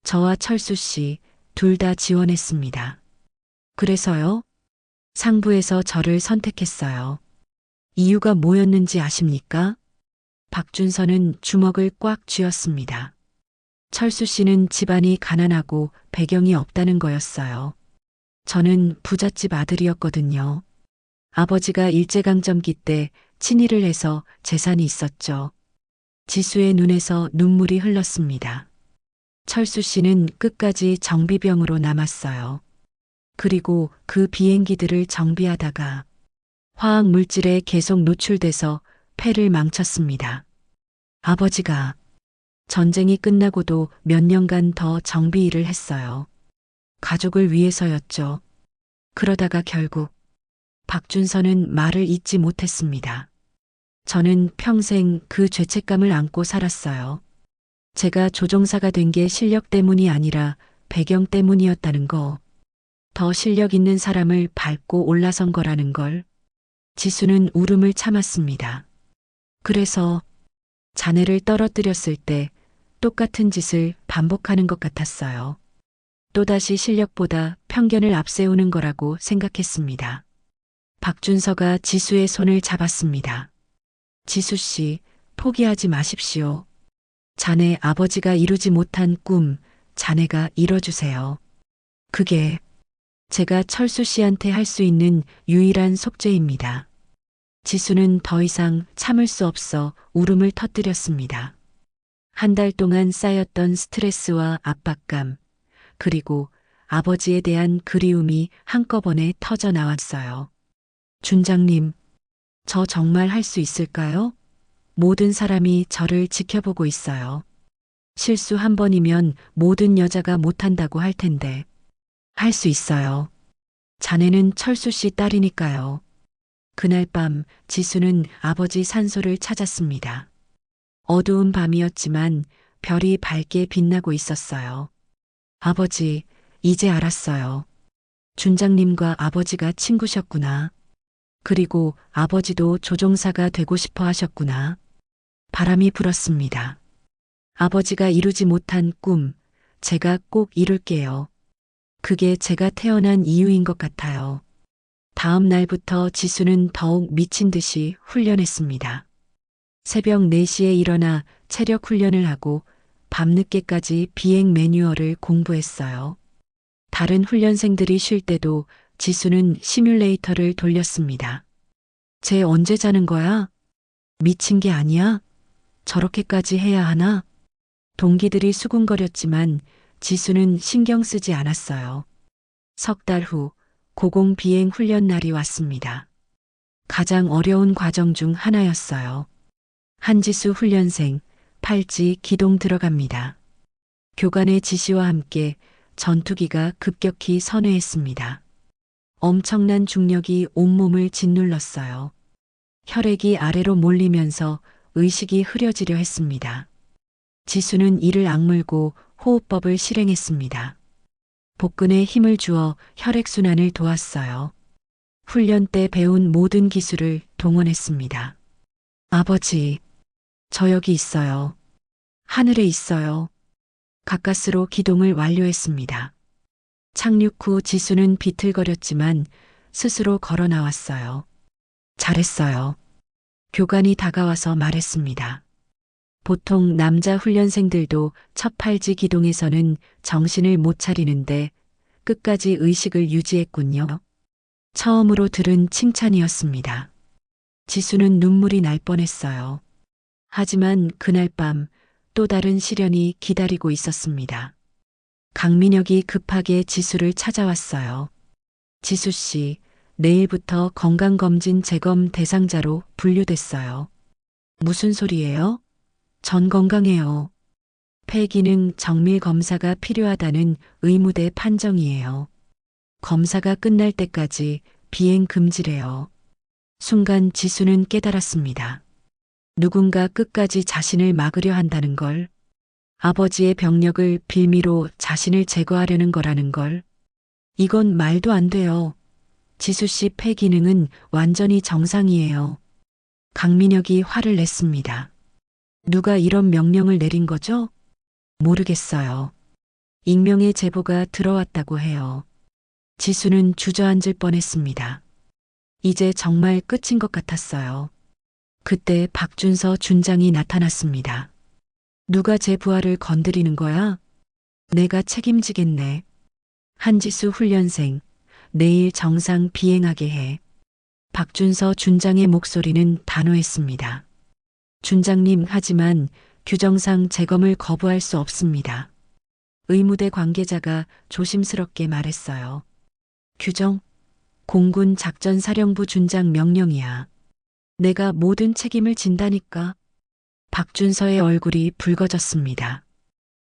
저와 철수 씨 둘 다 지원했습니다. 그래서요? 상부에서 저를 선택했어요. 이유가 뭐였는지 아십니까? 박준서는 주먹을 꽉 쥐었습니다. 철수 씨는 집안이 가난하고 배경이 없다는 거였어요. 저는 부잣집 아들이었거든요. 아버지가 일제강점기 때 친일을 해서 재산이 있었죠. 지수의 눈에서 눈물이 흘렀습니다. 철수 씨는 끝까지 정비병으로 남았어요. 그리고 그 비행기들을 정비하다가 화학 물질에 계속 노출돼서 폐를 망쳤습니다. 아버지가 전쟁이 끝나고도 몇 년간 더 정비 일을 했어요. 가족을 위해서였죠. 그러다가 결국 박준서는 말을 잇지 못했습니다. 저는 평생 그 죄책감을 안고 살았어요. 제가 조종사가 된 게 실력 때문이 아니라 배경 때문이었다는 거. 더 실력 있는 사람을 밟고 올라선 거라는 걸. 지수는 울음을 참았습니다. 그래서 자네를 떨어뜨렸을 때 똑같은 짓을 반복하는 것 같았어요. 또다시 실력보다 편견을 앞세우는 거라고 생각했습니다. 박준서가 지수의 손을 잡았습니다. 지수 씨, 포기하지 마십시오. 자네 아버지가 이루지 못한 꿈, 자네가 이뤄주세요. 그게 제가 철수 씨한테 할 수 있는 유일한 속죄입니다. 지수는 더 이상 참을 수 없어 울음을 터뜨렸습니다. 한 달 동안 쌓였던 스트레스와 압박감, 그리고 아버지에 대한 그리움이 한꺼번에 터져 나왔어요. 준장님, 저 정말 할 수 있을까요? 모든 사람이 저를 지켜보고 있어요. 실수 한 번이면 모든 여자가 못한다고 할 텐데. 할 수 있어요. 자네는 철수 씨 딸이니까요. 그날 밤 지수는 아버지 산소를 찾았습니다. 어두운 밤이었지만 별이 밝게 빛나고 있었어요. 아버지, 이제 알았어요. 준장님과 아버지가 친구셨구나. 그리고 아버지도 조종사가 되고 싶어 하셨구나. 바람이 불었습니다. 아버지가 이루지 못한 꿈, 제가 꼭 이룰게요. 그게 제가 태어난 이유인 것 같아요. 다음 날부터 지수는 더욱 미친 듯이 훈련했습니다. 새벽 4시에 일어나 체력 훈련을 하고 밤늦게까지 비행 매뉴얼을 공부했어요. 다른 훈련생들이 쉴 때도 지수는 시뮬레이터를 돌렸습니다. 쟤 언제 자는 거야? 미친 게 아니야? 저렇게까지 해야 하나? 동기들이 수군거렸지만 지수는 신경 쓰지 않았어요. 석 달 후 고공 비행 훈련 날이 왔습니다. 가장 어려운 과정 중 하나였어요. 한지수 훈련생, 팔찌 기동 들어갑니다. 교관의 지시와 함께 전투기가 급격히 선회했습니다. 엄청난 중력이 온몸을 짓눌렀어요. 혈액이 아래로 몰리면서 의식이 흐려지려 했습니다. 지수는 이를 악물고 호흡법을 실행했습니다. 복근에 힘을 주어 혈액순환을 도왔어요. 훈련 때 배운 모든 기술을 동원했습니다. 아버지, 저 여기 있어요. 하늘에 있어요. 가까스로 기동을 완료했습니다. 착륙 후 지수는 비틀거렸지만 스스로 걸어 나왔어요. 잘했어요. 교관이 다가와서 말했습니다. 보통 남자 훈련생들도 첫 팔찌 기동에서는 정신을 못 차리는데 끝까지 의식을 유지했군요. 처음으로 들은 칭찬이었습니다. 지수는 눈물이 날 뻔했어요. 하지만 그날 밤 또 다른 시련이 기다리고 있었습니다. 강민혁이 급하게 지수를 찾아왔어요. 지수 씨, 내일부터 건강검진 재검 대상자로 분류됐어요. 무슨 소리예요? 전 건강해요. 폐기능 정밀 검사가 필요하다는 의무대 판정이에요. 검사가 끝날 때까지 비행 금지래요. 순간 지수는 깨달았습니다. 누군가 끝까지 자신을 막으려 한다는 걸, 아버지의 병력을 빌미로 자신을 제거하려는 거라는 걸. 이건 말도 안 돼요. 지수 씨 폐기능은 완전히 정상이에요. 강민혁이 화를 냈습니다. 누가 이런 명령을 내린 거죠? 모르겠어요. 익명의 제보가 들어왔다고 해요. 지수는 주저앉을 뻔했습니다. 이제 정말 끝인 것 같았어요. 그때 박준서 준장이 나타났습니다. 누가 제 부하를 건드리는 거야? 내가 책임지겠네. 한지수 훈련생, 내일 정상 비행하게 해. 박준서 준장의 목소리는 단호했습니다. 준장님, 하지만 규정상 재검을 거부할 수 없습니다. 의무대 관계자가 조심스럽게 말했어요. 규정? 공군 작전사령부 준장 명령이야. 내가 모든 책임을 진다니까. 박준서의 얼굴이 붉어졌습니다.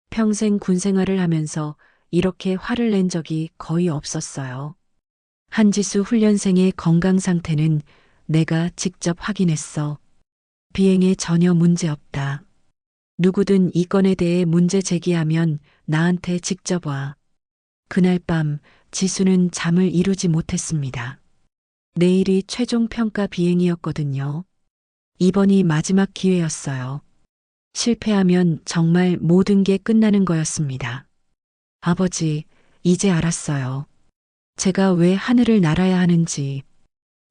평생 군 생활을 하면서 이렇게 화를 낸 적이 거의 없었어요. 한지수 훈련생의 건강 상태는 내가 직접 확인했어. 비행에 전혀 문제 없다. 누구든 이 건에 대해 문제 제기하면 나한테 직접 와. 그날 밤 지수는 잠을 이루지 못했습니다. 내일이 최종 평가 비행이었거든요. 이번이 마지막 기회였어요. 실패하면 정말 모든 게 끝나는 거였습니다. 아버지, 이제 알았어요. 제가 왜 하늘을 날아야 하는지.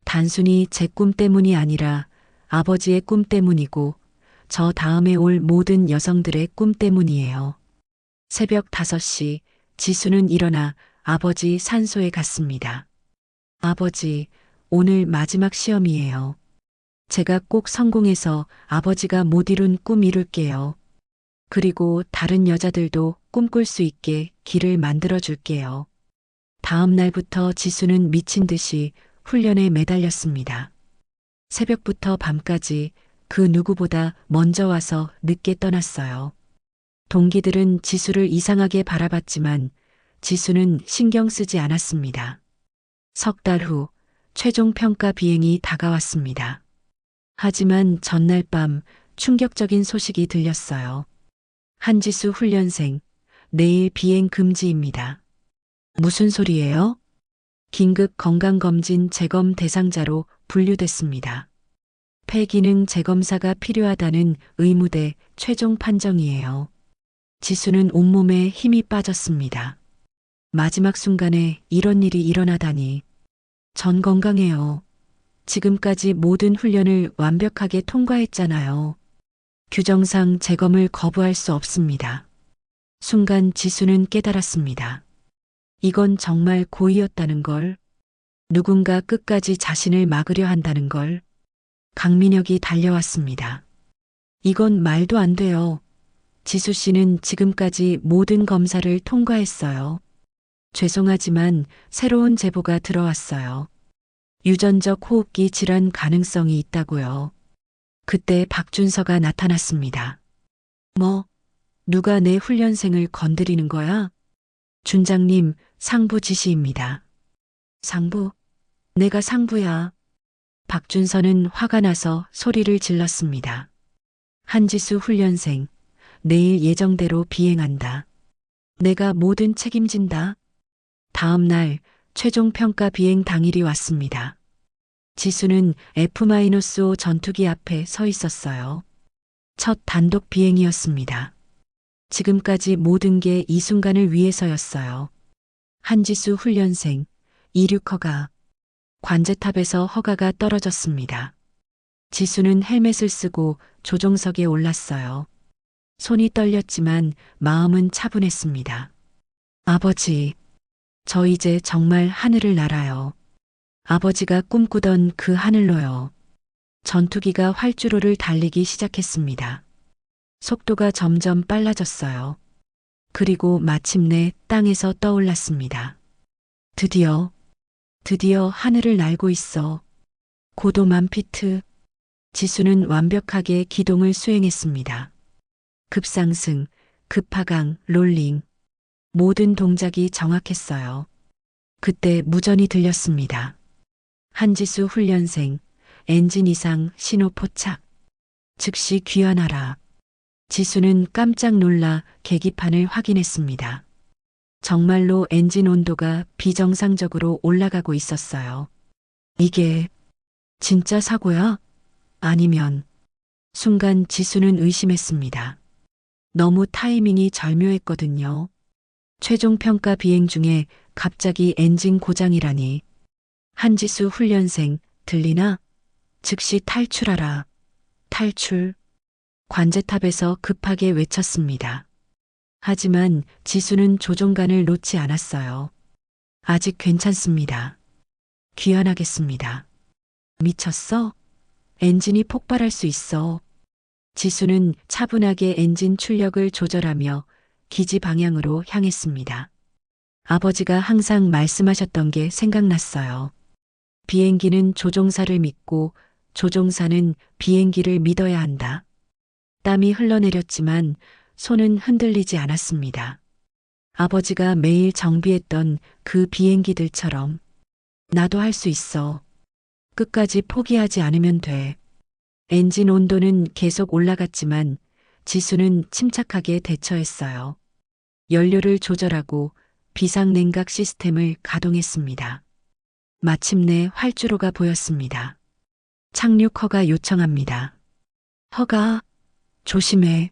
단순히 제 꿈 때문이 아니라 아버지의 꿈 때문이고 저 다음에 올 모든 여성들의 꿈 때문이에요. 새벽 5시 지수는 일어나 아버지 산소에 갔습니다. 아버지, 오늘 마지막 시험이에요. 제가 꼭 성공해서 아버지가 못 이룬 꿈 이룰게요. 그리고 다른 여자들도 꿈꿀 수 있게 길을 만들어 줄게요. 다음 날부터 지수는 미친 듯이 훈련에 매달렸습니다. 새벽부터 밤까지 그 누구보다 먼저 와서 늦게 떠났어요. 동기들은 지수를 이상하게 바라봤지만 지수는 신경 쓰지 않았습니다. 석 달 후 최종 평가 비행이 다가왔습니다. 하지만 전날 밤 충격적인 소식이 들렸어요. 한지수 훈련생, 내일 비행 금지입니다. 무슨 소리예요? 긴급 건강검진 재검 대상자로 분류됐습니다. 폐기능 재검사가 필요하다는 의무대 최종 판정이에요. 지수는 온몸에 힘이 빠졌습니다. 마지막 순간에 이런 일이 일어나다니. 전 건강해요. 지금까지 모든 훈련을 완벽하게 통과했잖아요. 규정상 재검을 거부할 수 없습니다. 순간 지수는 깨달았습니다. 이건 정말 고의였다는 걸. 누군가 끝까지 자신을 막으려 한다는 걸. 강민혁이 달려왔습니다. 이건 말도 안 돼요. 지수 씨는 지금까지 모든 검사를 통과했어요. 죄송하지만 새로운 제보가 들어왔어요. 유전적 호흡기 질환 가능성이 있다고요. 그때 박준서가 나타났습니다. 뭐? 누가 내 훈련생을 건드리는 거야? 준장님, 상부 지시입니다. 상부? 내가 상부야. 박준서는 화가 나서 소리를 질렀습니다. 한지수 훈련생, 내일 예정대로 비행한다. 내가 모든 책임진다. 다음 날 최종 평가 비행 당일이 왔습니다. 지수는 F-5 전투기 앞에 서 있었어요. 첫 단독 비행이었습니다. 지금까지 모든 게 이 순간을 위해서였어요. 한지수 훈련생, 이륙허가. 관제탑에서 허가가 떨어졌습니다. 지수는 헬멧을 쓰고 조종석에 올랐어요. 손이 떨렸지만 마음은 차분했습니다. 아버지, 저 이제 정말 하늘을 날아요. 아버지가 꿈꾸던 그 하늘로요. 전투기가 활주로를 달리기 시작했습니다. 속도가 점점 빨라졌어요. 그리고 마침내 땅에서 떠올랐습니다. 드디어 드디어 하늘을 날고 있어. 고도 1000피트. 지수는 완벽하게 기동을 수행했습니다. 급상승, 급하강, 롤링. 모든 동작이 정확했어요. 그때 무전이 들렸습니다. 한지수 훈련생, 엔진 이상 신호 포착. 즉시 귀환하라. 지수는 깜짝 놀라 계기판을 확인했습니다. 정말로 엔진 온도가 비정상적으로 올라가고 있었어요. 이게 진짜 사고야? 아니면 순간 지수는 의심했습니다. 너무 타이밍이 절묘했거든요. 최종 평가 비행 중에 갑자기 엔진 고장이라니. 한지수 훈련생, 들리나? 즉시 탈출하라. 탈출. 관제탑에서 급하게 외쳤습니다. 하지만 지수는 조종관을 놓지 않았어요. 아직 괜찮습니다. 귀환하겠습니다. 미쳤어? 엔진이 폭발할 수 있어. 지수는 차분하게 엔진 출력을 조절하며 기지 방향으로 향했습니다. 아버지가 항상 말씀하셨던 게 생각났어요. 비행기는 조종사를 믿고 조종사는 비행기를 믿어야 한다. 땀이 흘러내렸지만 손은 흔들리지 않았습니다. 아버지가 매일 정비했던 그 비행기들처럼 나도 할 수 있어. 끝까지 포기하지 않으면 돼. 엔진 온도는 계속 올라갔지만 지수는 침착하게 대처했어요. 연료를 조절하고 비상냉각 시스템을 가동했습니다. 마침내 활주로가 보였습니다. 착륙 허가 요청합니다. 허가, 조심해.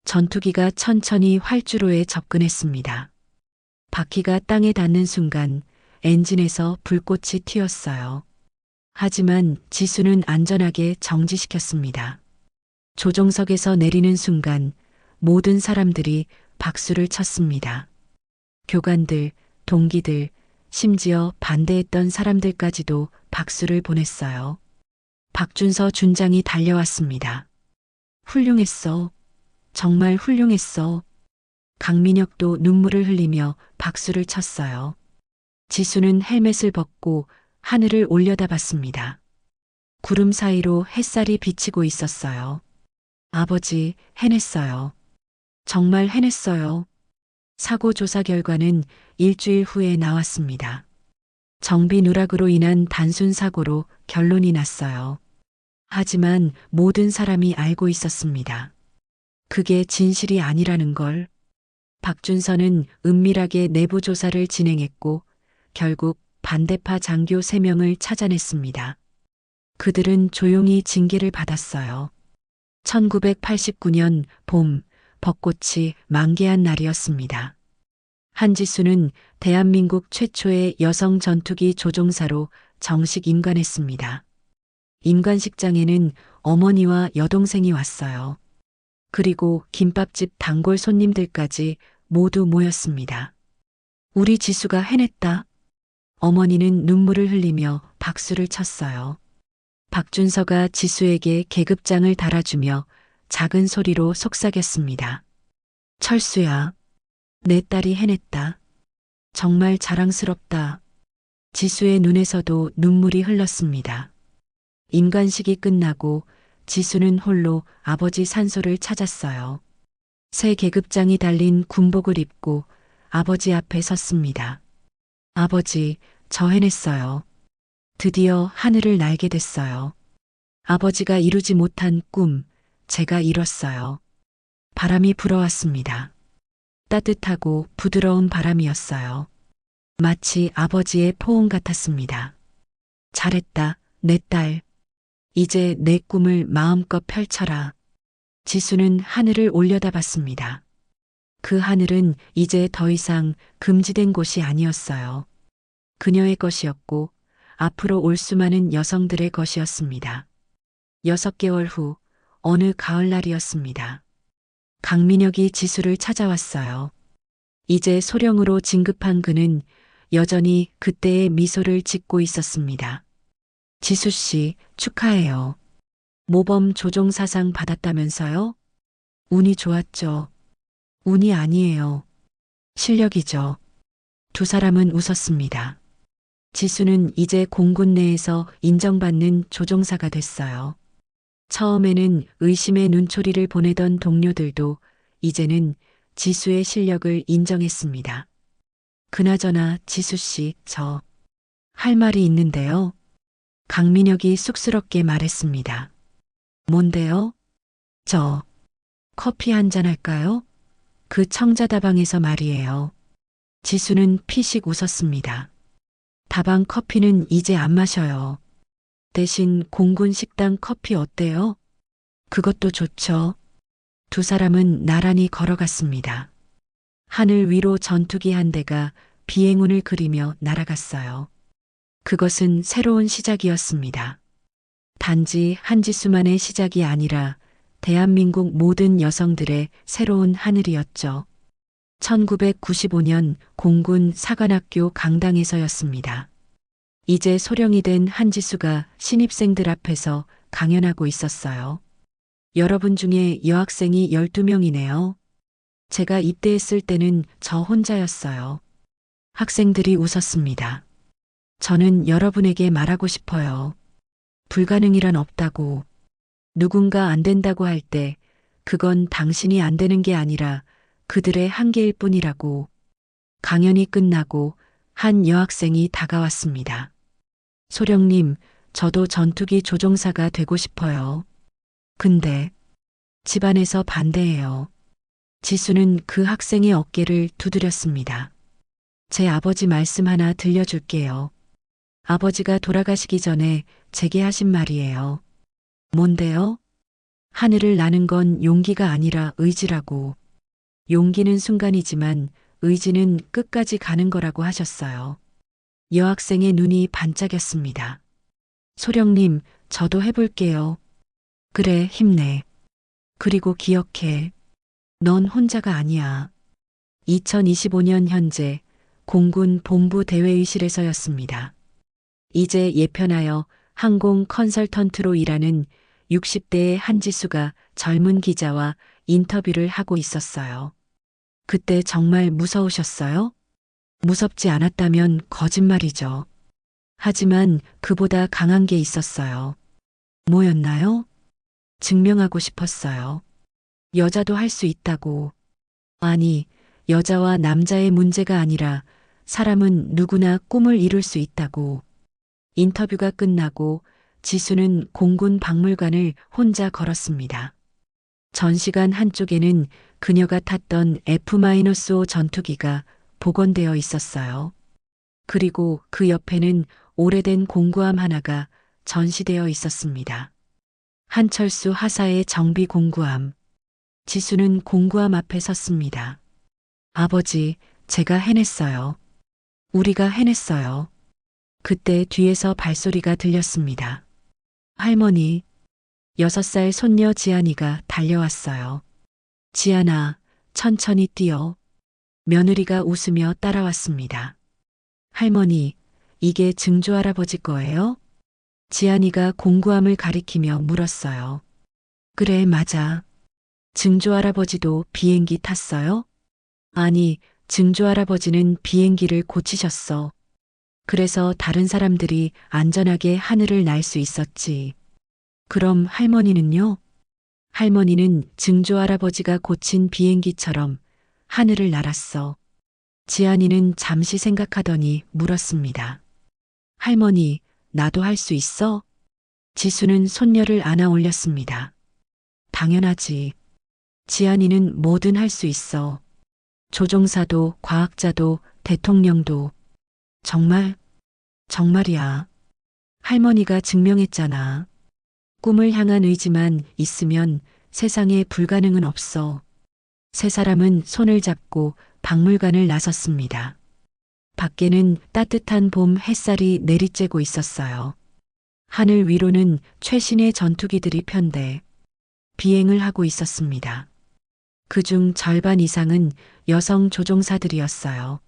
전투기가 천천히 활주로에 접근했습니다. 바퀴가 땅에 닿는 순간 엔진에서 불꽃이 튀었어요. 하지만 지수는 안전하게 정지시켰습니다. 조종석에서 내리는 순간 모든 사람들이 박수를 쳤습니다. 교관들, 동기들, 심지어 반대했던 사람들까지도 박수를 보냈어요. 박준서 준장이 달려왔습니다. 훌륭했어. 정말 훌륭했어. 강민혁도 눈물을 흘리며 박수를 쳤어요. 지수는 헬멧을 벗고 하늘을 올려다봤습니다. 구름 사이로 햇살이 비치고 있었어요. 아버지, 해냈어요. 정말 해냈어요. 사고 조사 결과는 일주일 후에 나왔습니다. 정비 누락으로 인한 단순 사고로 결론이 났어요. 하지만 모든 사람이 알고 있었습니다. 그게 진실이 아니라는 걸. 박준서는 은밀하게 내부 조사를 진행했고 결국 반대파 장교 3명을 찾아냈습니다. 그들은 조용히 징계를 받았어요. 1989년 봄, 벚꽃이 만개한 날이었습니다. 한지수는 대한민국 최초의 여성 전투기 조종사로 정식 임관했습니다. 임관식장에는 어머니와 여동생이 왔어요. 그리고 김밥집 단골 손님들까지 모두 모였습니다. 우리 지수가 해냈다. 어머니는 눈물을 흘리며 박수를 쳤어요. 박준서가 지수에게 계급장을 달아주며 작은 소리로 속삭였습니다. 철수야, 내 딸이 해냈다. 정말 자랑스럽다. 지수의 눈에서도 눈물이 흘렀습니다. 임관식이 끝나고 지수는 홀로 아버지 산소를 찾았어요. 새 계급장이 달린 군복을 입고 아버지 앞에 섰습니다. 아버지, 저 해냈어요. 드디어 하늘을 날게 됐어요. 아버지가 이루지 못한 꿈, 제가 이뤘어요. 바람이 불어왔습니다. 따뜻하고 부드러운 바람이었어요. 마치 아버지의 포옹 같았습니다. 잘했다, 내 딸. 이제 내 꿈을 마음껏 펼쳐라. 지수는 하늘을 올려다봤습니다. 그 하늘은 이제 더 이상 금지된 곳이 아니었어요. 그녀의 것이었고 앞으로 올 수많은 여성들의 것이었습니다. 6개월 후 어느 가을날이었습니다. 강민혁이 지수를 찾아왔어요. 이제 소령으로 진급한 그는 여전히 그때의 미소를 짓고 있었습니다. 지수 씨, 축하해요. 모범 조종사상 받았다면서요? 운이 좋았죠. 운이 아니에요. 실력이죠. 두 사람은 웃었습니다. 지수는 이제 공군 내에서 인정받는 조종사가 됐어요. 처음에는 의심의 눈초리를 보내던 동료들도 이제는 지수의 실력을 인정했습니다. 그나저나 지수 씨, 저 할 말이 있는데요. 강민혁이 쑥스럽게 말했습니다. 뭔데요? 저 커피 한 잔 할까요? 그 청자다방에서 말이에요. 지수는 피식 웃었습니다. 다방 커피는 이제 안 마셔요. 대신 공군 식당 커피 어때요? 그것도 좋죠. 두 사람은 나란히 걸어갔습니다. 하늘 위로 전투기 한 대가 비행운을 그리며 날아갔어요. 그것은 새로운 시작이었습니다. 단지 한지수만의 시작이 아니라 대한민국 모든 여성들의 새로운 하늘이었죠. 1995년 공군 사관학교 강당에서였습니다. 이제 소령이 된 한지수가 신입생들 앞에서 강연하고 있었어요. 여러분 중에 여학생이 12명이네요. 제가 입대했을 때는 저 혼자였어요. 학생들이 웃었습니다. 저는 여러분에게 말하고 싶어요. 불가능이란 없다고. 누군가 안 된다고 할 때 그건 당신이 안 되는 게 아니라 그들의 한계일 뿐이라고. 강연이 끝나고 한 여학생이 다가왔습니다. 소령님, 저도 전투기 조종사가 되고 싶어요. 근데 집안에서 반대해요. 지수는 그 학생의 어깨를 두드렸습니다. 제 아버지 말씀 하나 들려줄게요. 아버지가 돌아가시기 전에 제게 하신 말이에요. 뭔데요? 하늘을 나는 건 용기가 아니라 의지라고. 용기는 순간이지만 의지는 끝까지 가는 거라고 하셨어요. 여학생의 눈이 반짝였습니다. 소령님, 저도 해볼게요. 그래, 힘내. 그리고 기억해. 넌 혼자가 아니야. 2025년 현재 공군 본부 대회의실에서였습니다. 이제 예편하여 항공 컨설턴트로 일하는 60대의 한지수가 젊은 기자와 인터뷰를 하고 있었어요. 그때 정말 무서우셨어요? 무섭지 않았다면 거짓말이죠. 하지만 그보다 강한 게 있었어요. 뭐였나요? 증명하고 싶었어요. 여자도 할 수 있다고. 아니, 여자와 남자의 문제가 아니라 사람은 누구나 꿈을 이룰 수 있다고. 인터뷰가 끝나고 지수는 공군 박물관을 혼자 걸었습니다. 전시관 한쪽에는 그녀가 탔던 F-5 전투기가 복원되어 있었어요. 그리고 그 옆에는 오래된 공구함 하나가 전시되어 있었습니다. 한철수 하사의 정비 공구함. 지수는 공구함 앞에 섰습니다. 아버지, 제가 해냈어요. 우리가 해냈어요. 그때 뒤에서 발소리가 들렸습니다. 할머니, 6살 손녀 지안이가 달려왔어요. 지안아, 천천히 뛰어. 며느리가 웃으며 따라왔습니다. 할머니, 이게 증조할아버지 거예요? 지안이가 공구함을 가리키며 물었어요. 그래, 맞아. 증조할아버지도 비행기 탔어요? 아니, 증조할아버지는 비행기를 고치셨어. 그래서 다른 사람들이 안전하게 하늘을 날 수 있었지. 그럼 할머니는요? 할머니는 증조할아버지가 고친 비행기처럼 하늘을 날았어. 지안이는 잠시 생각하더니 물었습니다. 할머니, 나도 할 수 있어? 지수는 손녀를 안아 올렸습니다. 당연하지. 지안이는 뭐든 할 수 있어. 조종사도, 과학자도, 대통령도. 정말? 정말이야. 할머니가 증명했잖아. 꿈을 향한 의지만 있으면 세상에 불가능은 없어. 세 사람은 손을 잡고 박물관을 나섰습니다. 밖에는 따뜻한 봄 햇살이 내리쬐고 있었어요. 하늘 위로는 최신의 전투기들이 편대 비행을 하고 있었습니다. 그중 절반 이상은 여성 조종사들이었어요.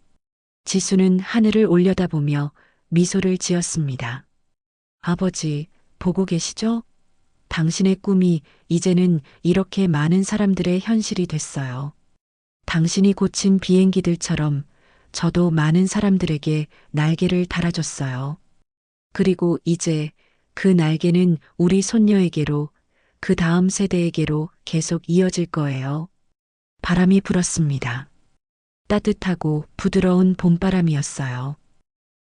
지수는 하늘을 올려다보며 미소를 지었습니다. 아버지, 보고 계시죠? 당신의 꿈이 이제는 이렇게 많은 사람들의 현실이 됐어요. 당신이 고친 비행기들처럼 저도 많은 사람들에게 날개를 달아줬어요. 그리고 이제 그 날개는 우리 손녀에게로, 그 다음 세대에게로 계속 이어질 거예요. 바람이 불었습니다. 따뜻하고 부드러운 봄바람이었어요.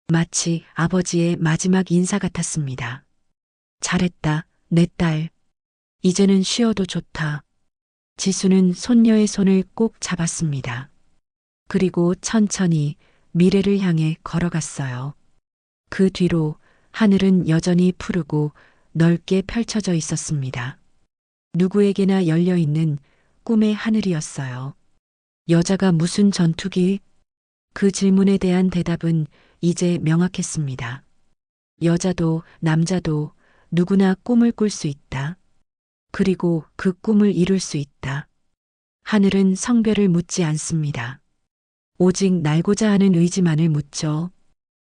마치 아버지의 마지막 인사 같았습니다. 잘했다, 내 딸. 이제는 쉬어도 좋다. 지수는 손녀의 손을 꼭 잡았습니다. 그리고 천천히 미래를 향해 걸어갔어요. 그 뒤로 하늘은 여전히 푸르고 넓게 펼쳐져 있었습니다. 누구에게나 열려있는 꿈의 하늘이었어요. 여자가 무슨 전투기? 그 질문에 대한 대답은 이제 명확했습니다. 여자도 남자도 누구나 꿈을 꿀 수 있다. 그리고 그 꿈을 이룰 수 있다. 하늘은 성별을 묻지 않습니다. 오직 날고자 하는 의지만을 묻죠.